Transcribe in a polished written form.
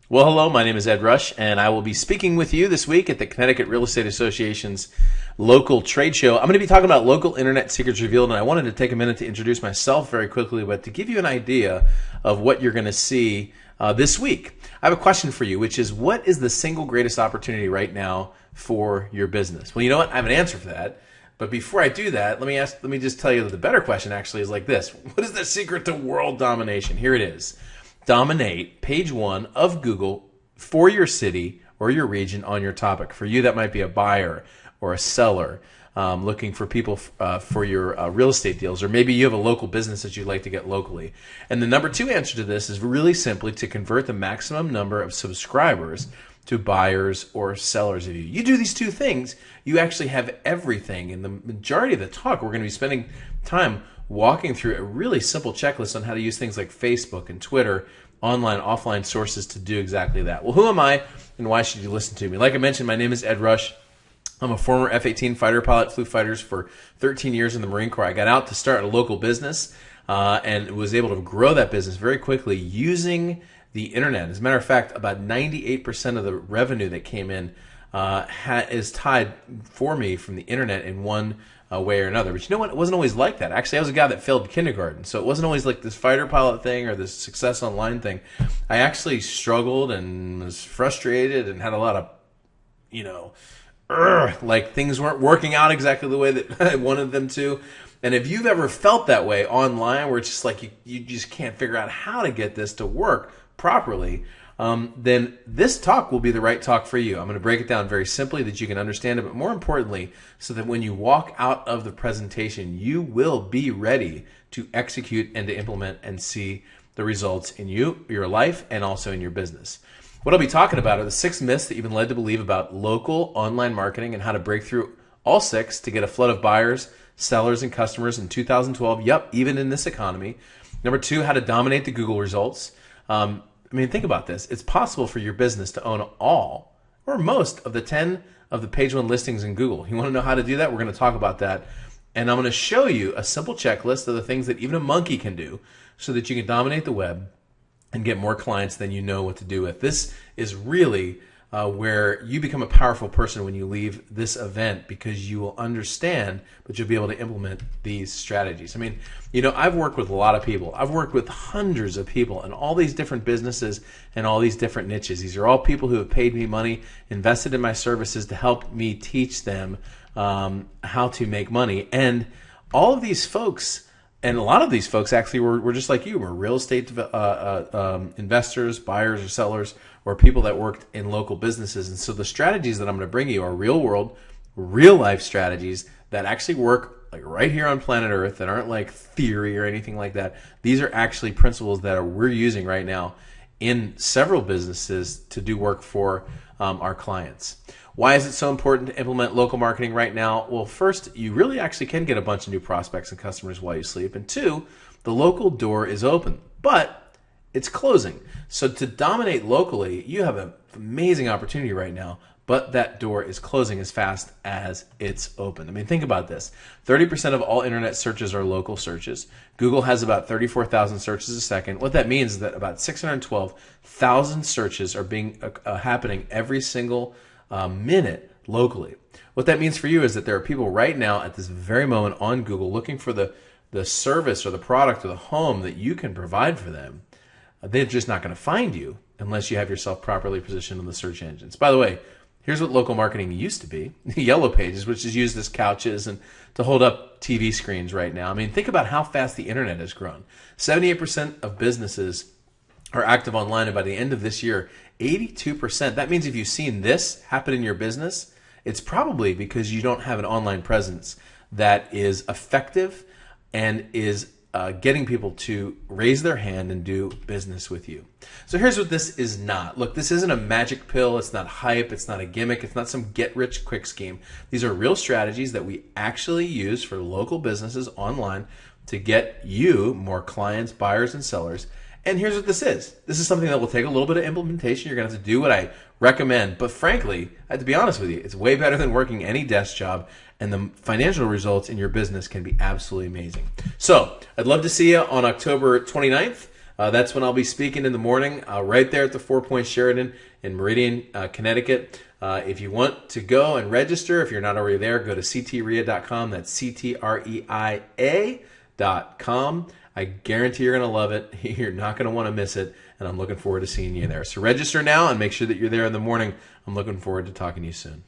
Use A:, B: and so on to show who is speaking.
A: Well, hello, my name is Ed Rush, and I will be speaking with you this week at the Connecticut Real Estate Association's local trade show. I'm going to be talking about local internet secrets revealed, and I wanted to take a minute to introduce myself very quickly, but to give you an idea of what you're going to see this week. I have a question for you, which is, what is the single greatest opportunity right now for your business? Well, you know what? I have an answer for that. But before I do that, let me just tell you that the better question actually is like this. What is the secret to world domination? Here it is. Dominate page one of Google for your city or your region on your topic. For you, that might be a buyer or a seller looking for people for your real estate deals, or maybe you have a local business that you'd like to get locally. And the number two answer to this is really simply to convert the maximum number of subscribers to buyers or sellers of you. You do these two things, you actually have everything. In the majority of the talk, we're going to be spending time walking through a really simple checklist on how to use things like Facebook and Twitter, online, offline sources to do exactly that. Well, who am I and why should you listen to me? Like I mentioned, my name is Ed Rush. I'm a former F-18 fighter pilot, flew fighters for 13 years in the Marine Corps. I got out to start a local business and was able to grow that business very quickly using the internet. As a matter of fact, about 98% of the revenue that came in is tied for me from the internet in one way or another. But you know what? It wasn't always like that. Actually, I was a guy that failed kindergarten, so it wasn't always like this fighter pilot thing or this success online thing. I actually struggled and was frustrated and had a lot of, like things weren't working out exactly the way that I wanted them to. And if you've ever felt that way online, where it's just like you just can't figure out how to get this to work properly, then this talk will be the right talk for you. I'm going to break it down very simply that you can understand it, but more importantly, so that when you walk out of the presentation, you will be ready to execute and to implement and see the results in your life, and also in your business. What I'll be talking about are the 6 myths that you've been led to believe about local online marketing and how to break through all 6 to get a flood of buyers, sellers, and customers in 2012. Yep, even in this economy. Number 2, how to dominate the Google results. Think about this. It's possible for your business to own all or most of the 10 of the page 1 listings in Google. You want to know how to do that? We're going to talk about that. And I'm going to show you a simple checklist of the things that even a monkey can do so that you can dominate the web and get more clients than you know what to do with. This is really where you become a powerful person when you leave this event, because you will understand, but you'll be able to implement these strategies. I've worked with a lot of people. I've worked with hundreds of people in all these different businesses and all these different niches. These are all people who have paid me money, invested in my services to help me teach them how to make money. And all of these folks, and a lot of these folks actually were just like you, were real estate investors, buyers or sellers, or people that worked in local businesses. And so the strategies that I'm going to bring you are real world, real life strategies that actually work like right here on planet Earth, that aren't like theory or anything like that. These are actually principles that we're using right now in several businesses to do work for our clients. Why is it so important to implement local marketing right now? Well, first, you really actually can get a bunch of new prospects and customers while you sleep. And 2, the local door is open, but it's closing. So to dominate locally, you have an amazing opportunity right now, but that door is closing as fast as it's open. Think about this. 30% of all internet searches are local searches. Google has about 34,000 searches a second. What that means is that about 612,000 searches are being happening every single minute locally. What that means for you is that there are people right now at this very moment on Google looking for the service or the product or the home that you can provide for them. They're just not going to find you unless you have yourself properly positioned on the search engines. By the way, here's what local marketing used to be. Yellow Pages, which is used as couches and to hold up TV screens right now. Think about how fast the internet has grown. 78% of businesses are active online, and by the end of this year, 82%. That means if you've seen this happen in your business, it's probably because you don't have an online presence that is effective and is getting people to raise their hand and do business with you. So here's what this is not. Look, this isn't a magic pill. It's not hype. It's not a gimmick. It's not some get-rich-quick scheme. These are real strategies that we actually use for local businesses online to get you more clients, buyers, and sellers. And here's what this is. This is something that will take a little bit of implementation. You're going to have to do what I recommend. But frankly, I have to be honest with you, it's way better than working any desk job, and the financial results in your business can be absolutely amazing. So I'd love to see you on October 29th. That's when I'll be speaking in the morning, right there at the 4 Point Sheridan in Meridian, Connecticut. If you want to go and register, if you're not already there, go to CTREIA.com. That's CTREIA.com. I guarantee you're going to love it. You're not going to want to miss it, and I'm looking forward to seeing you there. So register now and make sure that you're there in the morning. I'm looking forward to talking to you soon.